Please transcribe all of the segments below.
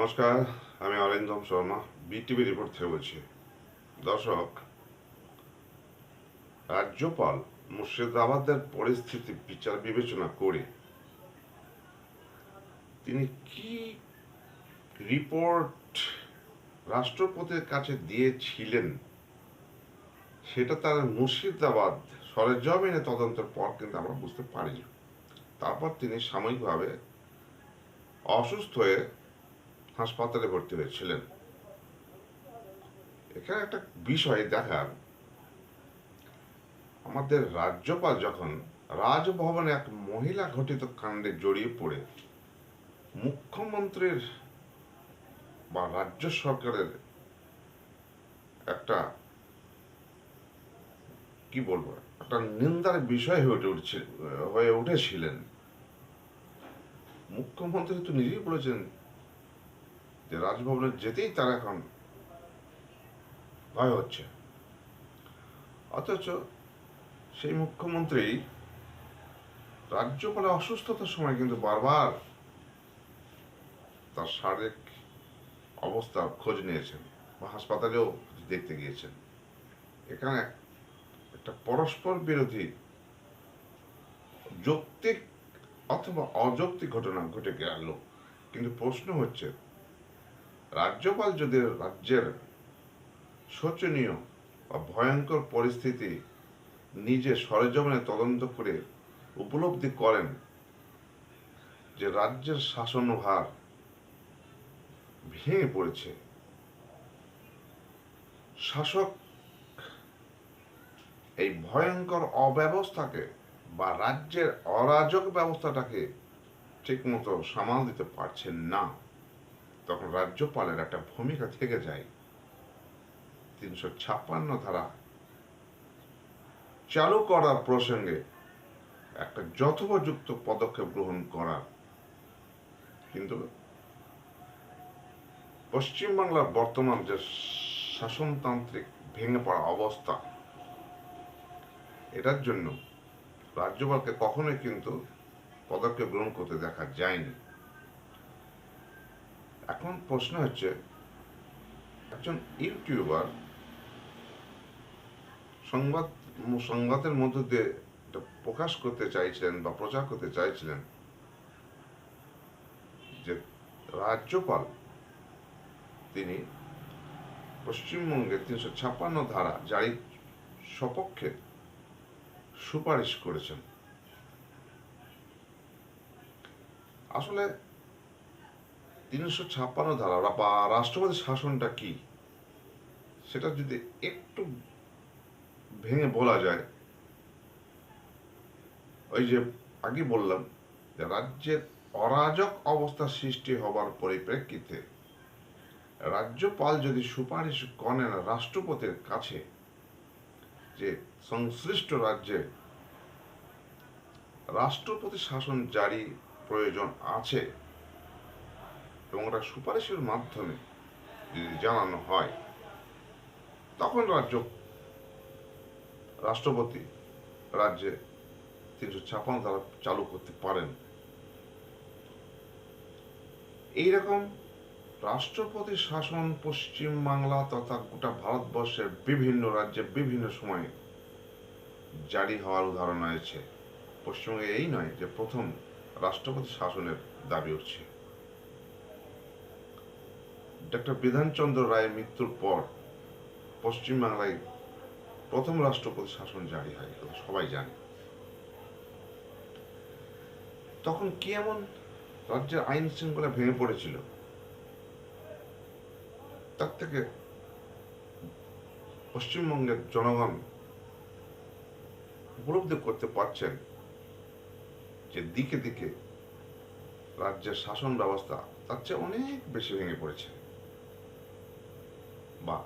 নমস্কার, আমি Arindam Sharma BTV report থেকে বলছি। দর্শক, রাজ্যপাল মুর্শিদাবাদের পরিস্থিতি বিচার বিবেচনা করে তিনি কি রিপোর্ট রাষ্ট্রপতির কাছে দিয়েছিলেন সেটা তার মুর্শিদাবাদ সরেজমিনে তদন্তের পর কিন্তু আমরা বুঝতে পারিনি। তারপর তিনি সাময়িকভাবে অসুস্থ হয়ে হাসপাতালে ভর্তি হয়েছিলেন। এখানে একটা বিষয় দেখার, আমাদের রাজ্যপাল যখন রাজভবনে এক মহিলা ঘটিত কাণ্ডে জড়িয়ে পড়ে মুখ্যমন্ত্রীর বা রাজ্য সরকারের একটা কি বলবো একটা নিন্দার বিষয় হয়ে উঠেছিলেন, মুখ্যমন্ত্রী তো নিজেই বলেছেন যে রাজভবনে যেতেই তার এখন ভয় হচ্ছে। অথচ সেই মুখ্যমন্ত্রী রাজ্যপালের অসুস্থতার সময় কিন্তু বারবার তার শারীরিক অবস্থার খোঁজ নিয়েছেন বা হাসপাতালেও দেখতে গিয়েছেন। এখানে একটা পরস্পর বিরোধী যৌক্তিক অথবা অযৌক্তিক ঘটনা ঘটে গেল। কিন্তু প্রশ্ন হচ্ছে, রাজ্যপাল যদি রাজ্যের শোচনীয় বা ভয়ঙ্কর পরিস্থিতি নিজে সরেজমিনে তদন্ত করে উপলব্ধি করেন যে রাজ্যের শাসনভার ভেঙে পড়েছে, শাসক এই ভয়ঙ্কর অব্যবস্থাকে বা রাজ্যের অরাজক ব্যবস্থাটাকে ঠিকমতো সামাল দিতে পারছেন না, তখন রাজ্যপালের একটা ভূমিকা থেকে যায় ৩৫৬ ধারা চালু করার প্রসঙ্গে একটা যথোপযুক্ত পদক্ষেপ গ্রহণ করার। কিন্তু পশ্চিমবাংলার বর্তমান যে শাসনতান্ত্রিক ভেঙে পড়া অবস্থা, এটার জন্য রাজ্যপালকে কখনোই কিন্তু পদক্ষেপ গ্রহণ করতে দেখা যায়নি। এখন প্রশ্ন হচ্ছে, একজন ইউটিউবার সংবাদের মধ্য দিয়ে এটা প্রকাশ করতে চাইছিলেন বা প্রচার করতে চাইছিলেন যে রাজ্যপাল তিনি পশ্চিমবঙ্গে ৩৫৬ ধারা জারির সপক্ষে সুপারিশ করেছেন। আসলে ৩৫৬ ধারা বা রাষ্ট্রপতি শাসনটা কি সেটা যদি একটু ভেঙে বলা যায়, ওই যে আগে বললাম যে রাজ্যের অরাজক অবস্থা সৃষ্টি হবার পরিপ্রেক্ষিতে রাজ্যপাল যদি সুপারিশ করেন রাষ্ট্রপতির কাছে যে সংশ্লিষ্ট রাজ্যে রাষ্ট্রপতি শাসন জারি প্রয়োজন আছে এবং ওটা সুপারিশের মাধ্যমে যদি জানানো হয়, তখন রাষ্ট্রপতি রাজ্যে ৩৫৬ ধারা চালু করতে পারেন। এইরকম রাষ্ট্রপতি শাসন পশ্চিমবাংলা তথা গোটা ভারতবর্ষের বিভিন্ন রাজ্যে বিভিন্ন সময়ে জারি হওয়ার উদাহরণ রয়েছে। পশ্চিমবঙ্গে এই নয় যে প্রথম রাষ্ট্রপতি শাসনের দাবি উঠছে। ডক্টর বিধানচন্দ্র রায়ের মৃত্যুর পর পশ্চিমবাংলায় প্রথম রাষ্ট্রপতি শাসন জারি হয়, সবাই জানে। তখন কি এমন রাজ্যের আইন শৃঙ্খলা ভেঙে পড়েছিল, তার থেকে পশ্চিমবঙ্গের জনগণ উপলব্ধি করতে পারছেন যে দিকে দিকে রাজ্যের শাসন ব্যবস্থা তার চেয়ে অনেক বেশি ভেঙে পড়েছে, বা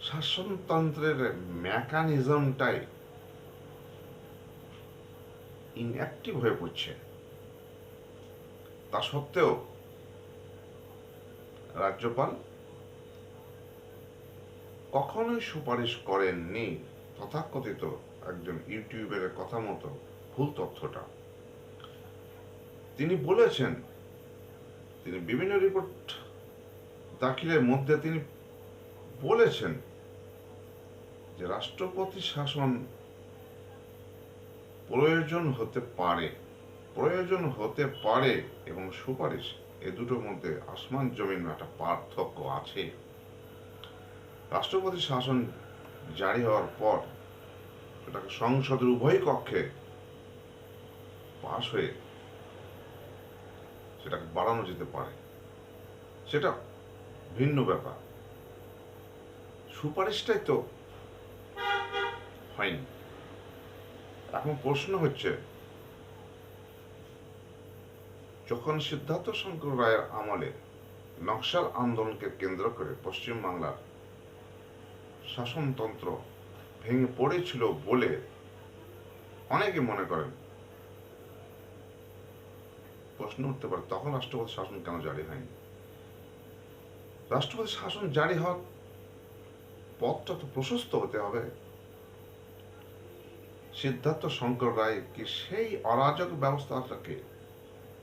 শাসনতন্ত্রের মেকানিজমটাই ইনঅ্যাক্টিভ হয়ে পড়ছে। তা সত্ত্বেও রাজ্যপাল কখনোই সুপারিশ করেননি তথাকথিত একজন ইউটিউবের কথা মতো ভুল তথ্যটা। তিনি বলেছেন, তিনি বিভিন্ন রিপোর্ট দাখিলের মধ্যে তিনি বলেছেন যে রাষ্ট্রপতি শাসন প্রয়োজন হতে পারে এবং সুপারিশ, এ দুটোর মধ্যে আসমান জমিন একটা পার্থক্য আছে। রাষ্ট্রপতি শাসন জারি হওয়ার পর এটাকে সংসদের উভয় কক্ষে পাশ হয়ে সেটাকে বাড়ানো যেতে পারে, সেটা ভিন্ন ব্যাপার। সুপারিশটাই তো হয়নি। এখন প্রশ্ন হচ্ছে, যখন সিদ্ধার্থ শঙ্কর রায়ের আমলে নকশাল আন্দোলনকে কেন্দ্র করে পশ্চিমবাংলার শাসনতন্ত্র ভেঙে পড়েছিল বলে অনেকে মনে করেন, প্রশ্ন উঠতে পারে তখন রাষ্ট্রপতি শাসন কেন জারি হয়নি? রাষ্ট্রপতি শাসন জারি হওয়ার পথটা তো প্রশস্ত হতে হবে। সিদ্ধার্থ শঙ্কর রায় কি সেই অরাজক ব্যবস্থাটাকে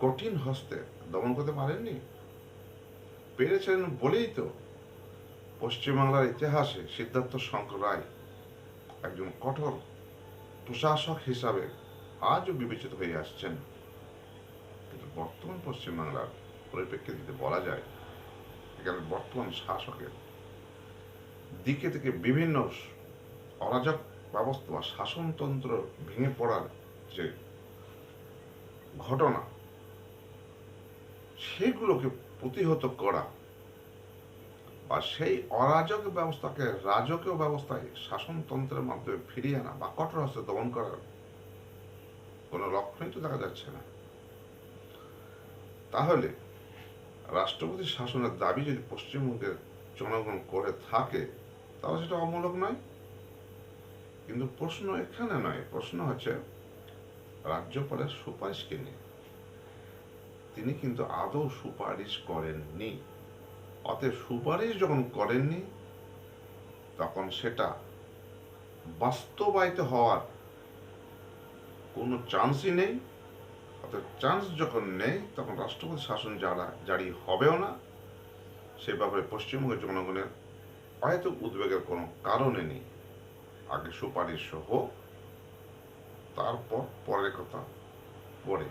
কঠিন হস্তে দমন করতে পারেননি? পেরেছিলেন বলেই তো পশ্চিমবাংলার ইতিহাসে সিদ্ধার্থ শঙ্কর রায় একজন কঠোর প্রশাসক হিসাবে আজও বিবেচিত হয়ে আসছেন। কিন্তু বর্তমান পশ্চিমবাংলার পরিপ্রেক্ষিতে বলা যায়, এখানে বর্তমান শাসকের দিকে থেকে বিভিন্ন অরাজক ব্যবস্থা বা শাসনতন্ত্র ভেঙে পড়ার যে ঘটনা, সেগুলোকে প্রতিহত করা বা সেই অরাজক ব্যবস্থাকে রাজকীয় ব্যবস্থায় শাসনতন্ত্রের মাধ্যমে ফিরিয়ে আনা বা কঠোর হস্তে দমন করার কোনো লক্ষণই তো দেখা যাচ্ছে না। তাহলে রাষ্ট্রপতি শাসনের দাবি যদি পশ্চিমবঙ্গের জনগণ করে থাকে, তাহলে সেটা অমূলক নয়। কিন্তু প্রশ্ন এখানে নয়, প্রশ্ন হচ্ছে রাজ্যপালের সুপারিশকে নিয়ে। তিনি কিন্তু আদৌ সুপারিশ করেননি। অতএব সুপারিশ যখন করেননি, তখন সেটা বাস্তবায়িত হওয়ার কোনো চান্সই নেই। অর্থাৎ চান্স যখন নেই, তখন রাষ্ট্রপতি শাসন জারি হবেও না। সে ব্যাপারে পশ্চিমবঙ্গের জনগণের হয়তো উদ্বেগের কোনো কারণে নেই। আগে সুপারিশ হোক, তারপর পরের কথা পরে।